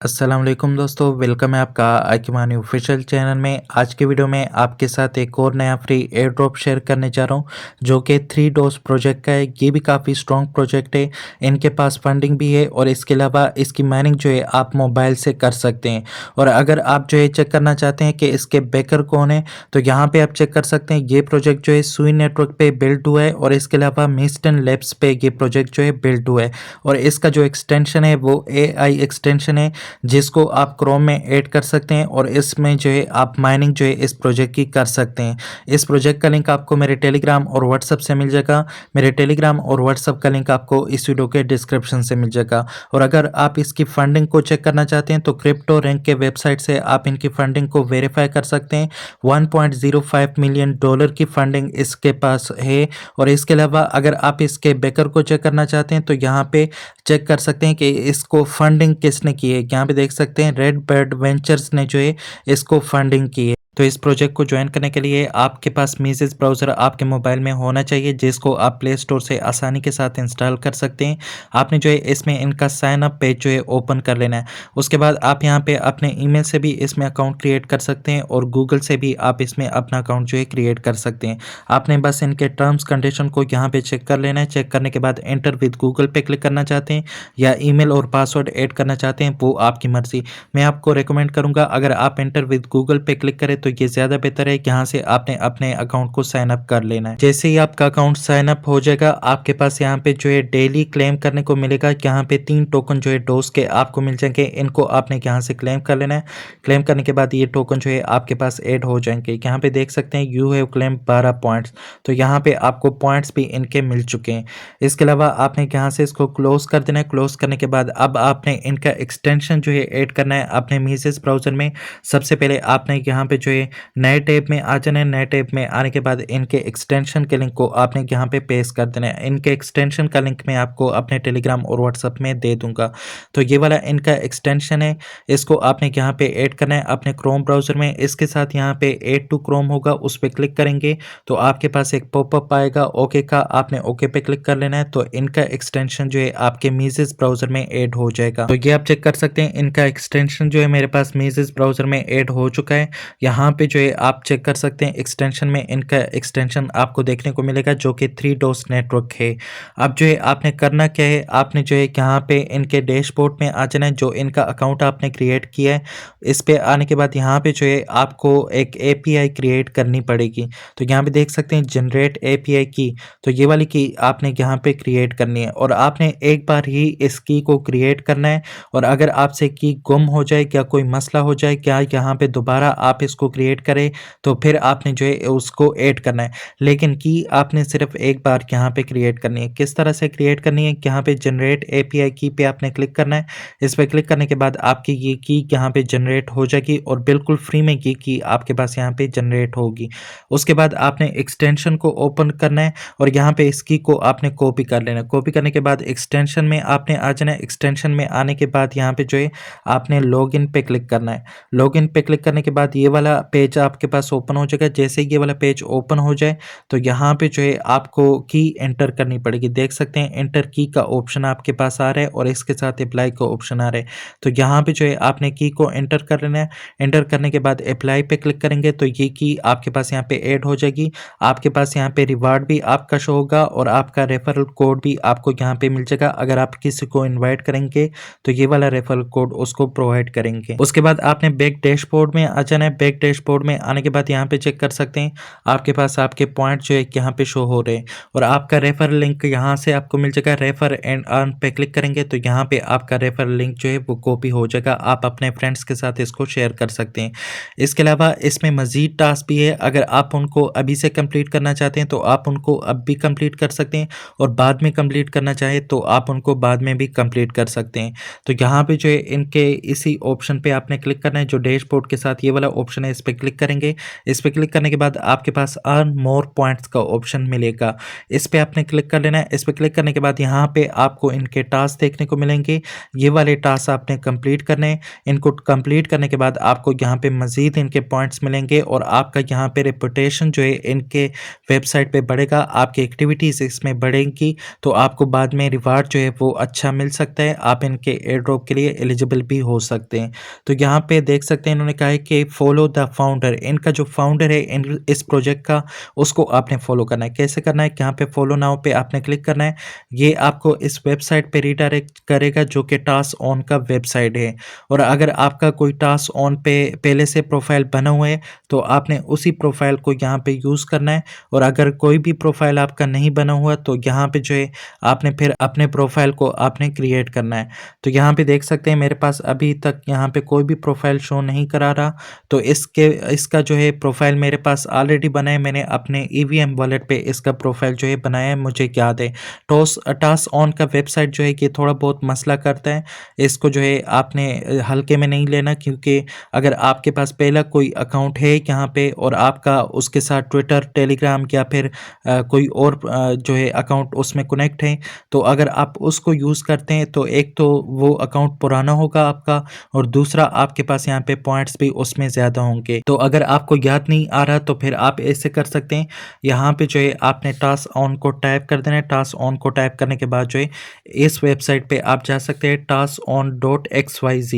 अस्सलाम वालेकुम दोस्तों, वेलकम है आपका आइकिमानी ऑफिशियल चैनल में। आज के वीडियो में आपके साथ एक और नया फ्री एयर ड्रॉप शेयर करने जा रहा हूं जो कि 3 डोज प्रोजेक्ट का है। ये भी काफ़ी स्ट्रॉन्ग प्रोजेक्ट है, इनके पास फंडिंग भी है और इसके अलावा इसकी माइनिंग जो है आप मोबाइल से कर सकते हैं। और अगर आप जो है चेक करना चाहते हैं कि इसके बैकर कौन है तो यहाँ पर आप चेक कर सकते हैं। ये प्रोजेक्ट जो है सुई नेटवर्क पर बिल्ड हुआ है और इसके अलावा मिस्टन लैब्स पे ये प्रोजेक्ट जो है बिल्ड हुआ है। और इसका जो एक्सटेंशन है वो AI एक्सटेंशन है जिसको आप क्रोम में ऐड कर सकते हैं और इसमें जो है आप माइनिंग जो है इस प्रोजेक्ट की कर सकते हैं। इस प्रोजेक्ट का लिंक आपको मेरे टेलीग्राम और व्हाट्सएप से मिल जाएगा। मेरे टेलीग्राम और व्हाट्सएप का लिंक आपको इस वीडियो के डिस्क्रिप्शन से मिल जाएगा। और अगर आप इसकी फंडिंग को चेक करना चाहते हैं तो क्रिप्टो रैंक के वेबसाइट से आप इनकी फंडिंग को वेरीफाई कर सकते हैं। $1.05 मिलियन की फंडिंग इसके पास है। और इसके अलावा अगर आप इसके बैकर को चेक करना चाहते हैं तो यहाँ पे चेक कर सकते हैं कि इसको फंडिंग किसने की है। यहाँ पे देख सकते हैं रेड बर्ड वेंचर्स ने जो है इसको फंडिंग की है। तो इस प्रोजेक्ट को ज्वाइन करने के लिए आपके पास मीजेस ब्राउज़र आपके मोबाइल में होना चाहिए जिसको आप प्ले स्टोर से आसानी के साथ इंस्टॉल कर सकते हैं। आपने जो है इसमें इनका साइन अप पेज जो है ओपन कर लेना है। उसके बाद आप यहाँ पे अपने ईमेल से भी इसमें अकाउंट क्रिएट कर सकते हैं और गूगल से भी आप इसमें अपना अकाउंट जो है क्रिएट कर सकते हैं। आपने बस इनके टर्म्स कंडीशन को यहाँ पे चेक कर लेना है। चेक करने के बाद एंटर विद गूगल पे क्लिक करना चाहते हैं या ईमेल और पासवर्ड ऐड करना चाहते हैं वो आपकी मर्जी। मैं आपको रिकमेंड करूंगा अगर आप एंटर विद गूगल पे क्लिक करें तो ये ज़्यादा बेहतर है। यहाँ से आपने अपने अकाउंट को साइन अप कर लेना है। जैसे ही आपका अकाउंट साइन अप हो जाएगा आपके पास यहाँ पे जो है डेली क्लेम करने को मिलेगा। यहाँ पे 3 टोकन जो है डोज के आपको मिल जाएंगे। इनको आपने यहाँ से क्लेम कर लेना है। क्लेम करने के बाद ये टोकन जो है आपके पास ऐड हो जाएंगे। यहाँ पे देख सकते हैं यू हैव क्लेम 12 पॉइंट्स। तो यहाँ पे आपको पॉइंट्स भी इनके मिल चुके हैं। इसके अलावा आपने यहाँ से इसको क्लोज कर देना है। क्लोज करने के बाद अब आपने इनका एक्सटेंशन जो है ऐड करना है अपने मीसेस ब्राउजर में। सबसे पहले आपने यहाँ पे जो है नए टैब में आ जाना है। नए टैब में आने के बाद इनके एक्सटेंशन के लिंक को आपने यहाँ पे पेस्ट कर देना है। इनके एक्सटेंशन का लिंक मैं आपको अपने टेलीग्राम और व्हाट्सएप में दे दूंगा। तो ये वाला इनका एक्सटेंशन है, इसको आपने यहाँ पे ऐड करना है अपने क्रोम ब्राउजर में। इसके साथ यहाँ पे ऐड टू क्रोम होगा, उस पर क्लिक करेंगे तो आपके पास एक पॉपअप आएगा ओके का। आपने ओके पे क्लिक कर लेना है तो इनका एक्सटेंशन जो है आपके मीजेस ब्राउजर में ऐड हो जाएगा। तो ये आप चेक कर सकते हैं इनका एक्सटेंशन जो है मेरे पास मीजेस ब्राउजर में ऐड हो चुका है। यहाँ पे जो है आप चेक कर सकते हैं एक्सटेंशन में इनका एक्सटेंशन आपको देखने को मिलेगा जो कि 3 डोज नेटवर्क है। अब जो है आपने करना क्या है, आपने जो है यहाँ पे इनके डैशबोर्ड में आ जाना है। जो इनका अकाउंट आपने क्रिएट किया है इस पे आने के बाद यहाँ पे जो है आपको एक API क्रिएट करनी पड़ेगी। तो यहाँ पे देख सकते हैं जनरेट API की, तो ये वाली की आपने यहाँ पे क्रिएट करनी है और आपने एक बार ही इस की को क्रिएट करना है। और अगर आपसे की गुम हो जाए, क्या कोई मसला हो जाए, क्या यहाँ पे दोबारा आप इसको क्रिएट करें तो फिर आपने जो है उसको ऐड करना है। लेकिन की आपने सिर्फ एक बार यहाँ पे क्रिएट करनी है। किस तरह से क्रिएट करनी है, यहाँ पे जनरेट API की पे आपने क्लिक करना है। इस पर क्लिक करने के बाद आपकी ये की यहाँ पे जनरेट हो जाएगी और बिल्कुल फ्री में ये की आपके पास यहाँ पे जनरेट होगी। उसके बाद आपने एक्सटेंशन को ओपन करना है और यहाँ पे इस की को आपने कॉपी कर लेना है। कॉपी करने के बाद एक्सटेंशन में आपने आ जाना है। एक्सटेंशन में आने के बाद यहाँ पे जो है आपने लॉगिन पे क्लिक करना है। लॉगिन पे क्लिक करने के बाद ये वाला पेज आपके पास ओपन हो जाएगा। जैसे ये वाला पेज ओपन हो जाए तो यहाँ पे जो है आपको की एंटर करनी पड़ेगी। देख सकते हैं एंटर की का ऑप्शन आपके पास आ रहा है और इसके साथ अप्लाई का ऑप्शन आ रहा है। तो यहाँ पे जो है आपने की को एंटर कर लेना है। एंटर करने के बाद अप्लाई पे क्लिक करेंगे तो ये की आपके पास यहाँ पे ऐड हो जाएगी। आपके पास यहाँ पे रिवार्ड भी आपका शो होगा और आपका रेफरल कोड भी आपको यहाँ पे मिल जाएगा। अगर आप किसी को इन्वाइट करेंगे तो ये वाला रेफरल कोड उसको प्रोवाइड करेंगे। उसके बाद आपने बैक डैशबोर्ड में आ जाना है। बैक डैशबोर्ड में आने के बाद यहाँ पे चेक कर सकते हैं आपके पास आपके पॉइंट जो है यहाँ पे शो हो रहे हैं और आपका रेफर लिंक यहाँ से आपको मिल जाएगा। रेफर एंड अर्न पे क्लिक करेंगे तो यहाँ पे आपका रेफर लिंक जो है वो कॉपी हो जाएगा। आप अपने फ्रेंड्स के साथ इसको शेयर कर सकते हैं। इसके अलावा इसमें मजीद टास्क भी है। अगर आप उनको अभी से कंप्लीट करना चाहते हैं तो आप उनको अब भी कंप्लीट कर सकते हैं और बाद में कंप्लीट करना चाहे तो आप उनको बाद में भी कंप्लीट कर सकते हैं। तो यहाँ पे जो है इनके इसी ऑप्शन पे आपने क्लिक करना है जो डैशबोर्ड के साथ ये वाला ऑप्शन है, इस पे क्लिक करेंगे। इस पे क्लिक करने के बाद आपके पास अर्न मोर पॉइंट्स का ऑप्शन मिलेगा। इस पे आपने क्लिक कर लेना है। इस पे क्लिक करने के बाद यहाँ पे आपको इनके टास्क देखने को मिलेंगे। ये वाले टास्क आपने कंप्लीट करने हैं। इनको कंप्लीट करने के बाद आपको यहाँ पे मज़ीद इनके पॉइंट्स मिलेंगे और आपका यहाँ पे रेपुटेशन जो है इनके वेबसाइट पे बढ़ेगा, आपकी एक्टिविटीज़ इसमें बढ़ेंगी, तो आपको बाद में रिवार्ड जो है वो अच्छा मिल सकता है। आप इनके एयर ड्रॉप के लिए एलिजिबल भी हो सकते हैं। तो यहाँ पे देख सकते हैं इन्होंने कहा है कि फॉलो द फाउंडर। इनका जो फाउंडर है इस प्रोजेक्ट का, उसको आपने फॉलो करना है। कैसे करना है? यहाँ पे फॉलो नाउ पे आपने क्लिक करना है। ये आपको इस वेबसाइट पे रिडायरेक्ट करेगा जो कि टास्क ऑन का वेबसाइट है। और अगर आपका कोई टास्क ऑन पे पहले से प्रोफाइल बना हुआ है तो आपने उसी प्रोफाइल को यहाँ पे यूज़ करना है। और अगर कोई भी प्रोफाइल आपका नहीं बना हुआ तो यहाँ पे जो है आपने फिर अपने प्रोफाइल को आपने क्रिएट करना है। तो यहाँ पे देख सकते हैं मेरे पास अभी तक यहाँ पे कोई भी प्रोफाइल शो नहीं करा रहा। तो इसका जो है प्रोफाइल मेरे पास ऑलरेडी बना है। मैंने अपने ईवीएम वॉलेट पे इसका प्रोफाइल जो है बनाया है, मुझे याद है। टास्क ऑन का वेबसाइट जो है कि थोड़ा बहुत मसला करता है। इसको जो है आपने हल्के में नहीं लेना, क्योंकि अगर आपके पास पहला कोई अकाउंट है यहाँ पे और आपका उसके साथ ट्विटर, टेलीग्राम या फिर कोई और जो है अकाउंट उसमें कनेक्ट है, तो अगर आप उसको यूज़ करते हैं तो एक तो वो अकाउंट पुराना होगा आपका, और दूसरा आपके पास यहाँ पे पॉइंट्स भी उसमें ज़्यादा होंगे। तो अगर आपको याद नहीं आ रहा तो फिर आप ऐसे कर सकते हैं। यहाँ पे जो है आपने टास्क ऑन को टाइप कर देना है। टास्क ऑन को टाइप करने के बाद जो है इस वेबसाइट पे आप जा सकते हैं, taskon.xyz।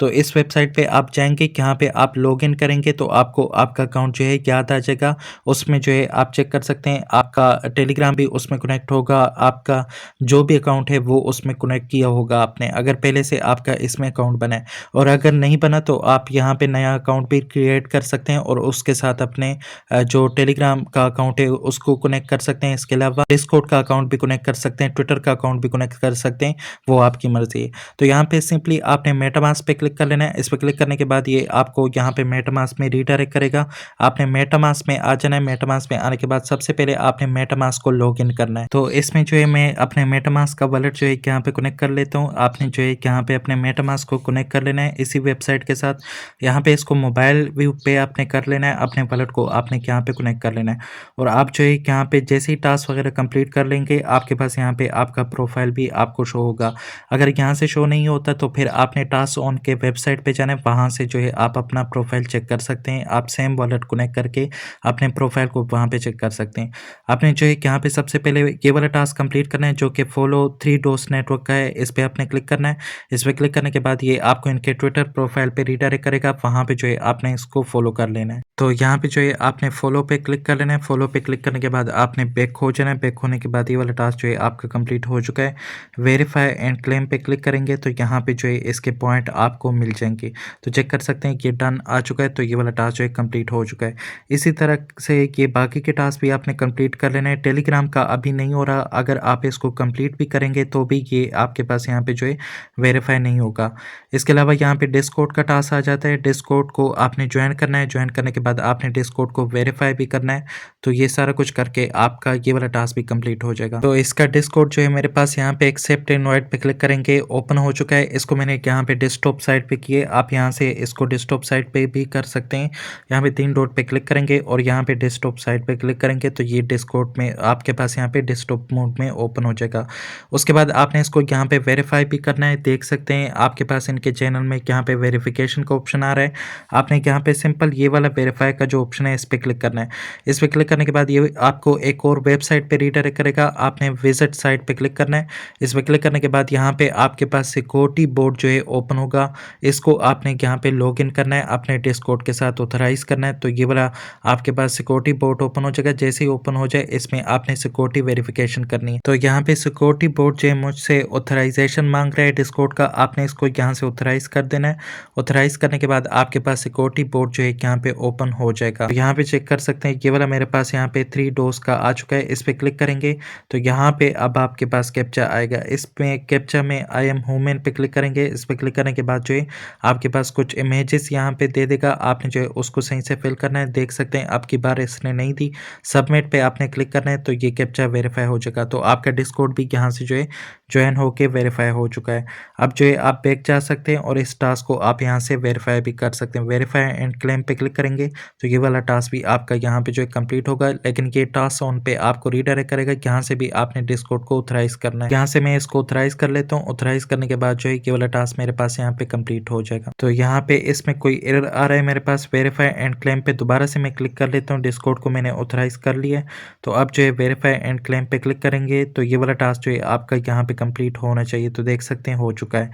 तो इस वेबसाइट पे आप जाएंगे, यहाँ पे आप लॉगिन करेंगे तो आपको आपका अकाउंट जो है याद आ जाएगा। उसमें जो है आप चेक कर सकते हैं, आपका टेलीग्राम भी उसमें कनेक्ट होगा, आपका जो भी अकाउंट है वो उसमें कनेक्ट किया होगा आपने, अगर पहले से आपका इसमें अकाउंट बना है। और अगर नहीं बना तो आप यहाँ पे नया अकाउंट भी क्रिएट कर सकते हैं और उसके साथ अपने जो टेलीग्राम का अकाउंट है उसको कनेक्ट कर सकते हैं। इसके अलावा डिस्कॉर्ड का अकाउंट भी कनेक्ट कर सकते हैं, ट्विटर का अकाउंट भी कनेक्ट कर सकते हैं, वो आपकी मर्जी है। तो यहाँ पे सिंपली आपने मेटामास्क पे क्लिक कर लेना है। इस पर क्लिक करने के बाद ये आपको यहाँ पे मेटामास्क में रीडायरेक्ट करेगा। आपने मेटामास्क में आ जाना है। मेटामास्क में आने के बाद सबसे पहले आपने मेटामास्क को लॉगिन करना है। तो इसमें जो है मैं अपने मेटामास्क का वॉलेट जो है यहाँ पे कनेक्ट कर लेता हूँ। आपने जो है यहाँ पे अपने मेटामास्क को कनेक्ट कर लेना है इसी वेबसाइट के साथ। यहाँ पे इसको मोबाइल व्यू पे आपने कर लेना है, अपने वॉलेट को आपने यहाँ पे कनेक्ट कर लेना है। और आप जो है यहाँ पे जैसे ही टास्क वगैरह कंप्लीट कर लेंगे, आपके पास यहाँ पे आपका प्रोफाइल भी आपको शो होगा। अगर यहाँ से शो नहीं होता तो फिर आपने टास्क ऑन के वेबसाइट पे जाना है, वहाँ से जो है आप अपना प्रोफाइल चेक कर सकते हैं। आप सेम वॉलेट कनेक्ट करके अपने प्रोफाइल को वहाँ पे चेक कर सकते हैं। आपने जो है यहाँ पे सबसे पहले ये वाला टास्क कंप्लीट करना है जो कि फॉलो 3 डोज नेटवर्क का है। इस पर आपने क्लिक करना है। इस पर क्लिक करने के बाद ये आपको इनके ट्विटर प्रोफाइल पे रीडायरेक्ट करेगा, वहाँ पे जो है आपने इसको फॉलो कर लेना है। तो यहाँ पे जो है आपने फॉलो पे क्लिक कर लेना है। फॉलो पे क्लिक करने के बाद आपने बैक हो जाना है। बैक होने के बाद ये वाला टास्क जो है आपका कंप्लीट हो चुका है। वेरीफाई एंड क्लेम पे क्लिक करेंगे तो यहाँ पे जो है इसके पॉइंट आपको मिल जाएंगे। तो चेक कर सकते हैं कि ये डन आ चुका है, तो ये वाला टास्क जो है कंप्लीट हो चुका है। इसी तरह से ये बाकी के टास्क भी आपने कंप्लीट कर लेना है। टेलीग्राम का अभी नहीं हो रहा, अगर आप इसको कंप्लीट भी करेंगे तो भी ये आपके पास यहाँ पे जो है वेरीफाई नहीं होगा। इसके अलावा यहाँ पे डिस्कॉर्ड का टास्क आ जाता है। डिस्कॉर्ड को आपने ज्वाइन करना है। ज्वाइन करने के बाद आपने डिस्कॉर्ड को वेरीफाई भी करना है। तो ये सारा कुछ करके आपका ये वाला टास्क भी कंप्लीट हो जाएगा। तो इसका डिस्कॉर्ड जो है मेरे पास यहाँ पे एक्सेप्ट इनवाइट पे क्लिक करेंगे, ओपन हो चुका है। इसको मैंने यहाँ पे डेस्कटॉप साइट पे किए, आप यहाँ से इसको डेस्कटॉप साइट पे भी कर सकते हैं। यहाँ पे 3 डॉट पे क्लिक करेंगे और यहाँ पे डेस्कटॉप साइट पे क्लिक करेंगे तो ये डिस्कॉर्ड में आपके पास यहाँ पे डेस्कटॉप मोड में ओपन हो जाएगा। उसके बाद आपने इसको यहाँ पे वेरीफाई भी करना है। देख सकते हैं आपके पास इनके चैनल में यहाँ पे वेरिफिकेशन का ऑप्शन आ रहा है। आपने यहाँ पे सिंपल ये वाला वेरीफाई का जो ऑप्शन है इस पर क्लिक करना है। इस पर क्लिक करने के बाद ये आपको एक और वेबसाइट पे रीडायरेक्ट करेगा। आपने विजिट साइट पे क्लिक करना है। इस पर क्लिक करने के बाद यहाँ पे आपके पास सिक्योरिटी बोर्ड जो है ओपन होगा। इसको आपने यहाँ पे लॉगिन करना है, अपने डिस्कॉर्ड के साथ ऑथराइज करना है। तो ये वाला आपके पास सिक्योरिटी बोर्ड ओपन हो जाएगा। जैसे ही ओपन हो जाए इसमें आपने सिक्योरिटी वेरिफिकेशन करनी है। तो यहाँ पे सिक्योरिटी बोर्ड जो है मुझसे ऑथराइजेशन मांग रहा है डिस्कॉर्ड का, आपने इसको यहाँ से ऑथराइज कर देना है। ऑथराइज करने के बाद आपके पास सिक्योरिटी बोर्ड जो है यहाँ पे ओपन हो जाएगा। तो यहाँ पे चेक कर सकते हैं ये वाला मेरे पास यहाँ पे 3 डोज का आ चुका है। इस पे क्लिक करेंगे तो यहाँ पे अब आपके पास कैप्चा आएगा। इसमें कैप्चा में आई एम ह्यूमन पे क्लिक करेंगे। इस पे क्लिक करने के बाद जो है आपके पास कुछ इमेजेस यहाँ पे दे देगा, आपने जो है उसको सही से फिल करना है। देख सकते हैं आपकी बार इसने नहीं दी। सबमिट पे आपने क्लिक करना है तो ये कैप्चा वेरीफाई हो जाएगा। तो आपका डिस्कॉर्ड भी यहाँ से जो है ज्वाइन होके वेरीफाई हो चुका है। अब जो है आप बैक जा सकते हैं और इस टास्क को आप यहाँ से वेरीफाई भी कर सकते हैं। वेरीफाई एंड क्लेम पे क्लिक करेंगे तो ये वाला टास्क भी आपका यहाँ पे जो है कंप्लीट होगा। लेकिन ये टास्क ऑन पे आपको रीडायरेक्ट करेगा, यहाँ से भी आपने डिस्कॉर्ड को ऑथराइज करना है। यहाँ से मैं इसको ऑथराइज कर लेता हूँ। ऑथराइज करने के बाद जो है ये वाला टास्क मेरे पास यहाँ पे कंप्लीट हो जाएगा। तो यहाँ पे इसमें कोई एरर आ रहा है मेरे पास, वेरीफाई एंड क्लेम पे दोबारा से मैं क्लिक कर लेता हूँ। डिस्कॉर्ड को मैंने ऑथराइज कर लिया है। तो अब जो है वेरीफाई एंड क्लेम पे क्लिक करेंगे तो ये वाला टास्क जो है आपका यहाँ पे कंप्लीट होना चाहिए। तो देख सकते हैं हो चुका है।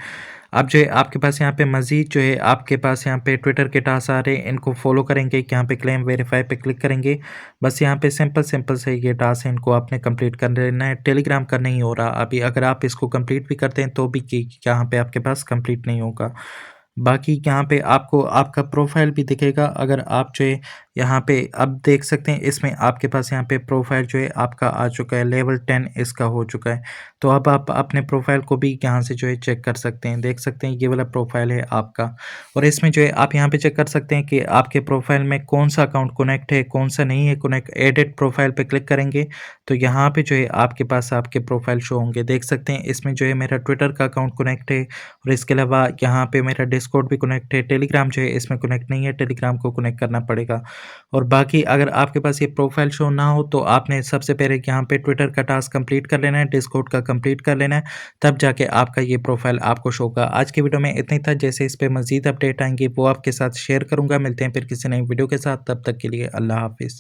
अब जो है आपके पास यहाँ पे मज़ीद जो है आपके पास यहाँ पे ट्विटर के टास्क आ रहे हैं, इनको फॉलो करेंगे, यहाँ पे क्लेम वेरीफाई पे क्लिक करेंगे। बस यहाँ पे सिंपल से ये टास्क है, इनको आपने कंप्लीट कर लेना है। टेलीग्राम का नहीं हो रहा अभी, अगर आप इसको कंप्लीट भी करते हैं तो भी यहाँ पे आपके पास कंप्लीट नहीं होगा। बाकी यहाँ पे आपको आपका प्रोफाइल भी दिखेगा। अगर आप जो है यहाँ पे अब देख सकते हैं इसमें आपके पास यहाँ पे प्रोफाइल जो है आपका आ चुका है, लेवल 10 इसका हो चुका है। तो अब आप अपने प्रोफाइल को भी यहाँ से जो है चेक कर सकते हैं। देख सकते हैं ये वाला प्रोफाइल है आपका, और इसमें जो है आप यहाँ पे चेक कर सकते हैं कि आपके प्रोफाइल में कौन सा अकाउंट कनेक्ट है, कौन सा नहीं है कनेक्ट। एडिट प्रोफाइल पे क्लिक करेंगे तो यहाँ पे जो है आपके पास आपके प्रोफाइल शो होंगे। देख सकते हैं इसमें जो है मेरा ट्विटर का अकाउंट कनेक्ट है, और इसके अलावा यहाँ पे मेरा डिस्कॉर्ड भी कनेक्ट है। टेलीग्राम जो है इसमें कनेक्ट नहीं है, टेलीग्राम को कनेक्ट करना पड़ेगा। और बाकी अगर आपके पास ये प्रोफाइल शो ना हो तो आपने सबसे पहले यहाँ पे ट्विटर का टास्क कंप्लीट कर लेना है, डिस्कॉर्ड का कंप्लीट कर लेना है, तब जाके आपका ये प्रोफाइल आपको शो होगा। आज की वीडियो में इतना ही था। जैसे इस पे मजीद अपडेट आएंगे वो आपके साथ शेयर करूंगा। मिलते हैं फिर किसी नई वीडियो के साथ, तब तक के लिए अल्लाह हाफिज़।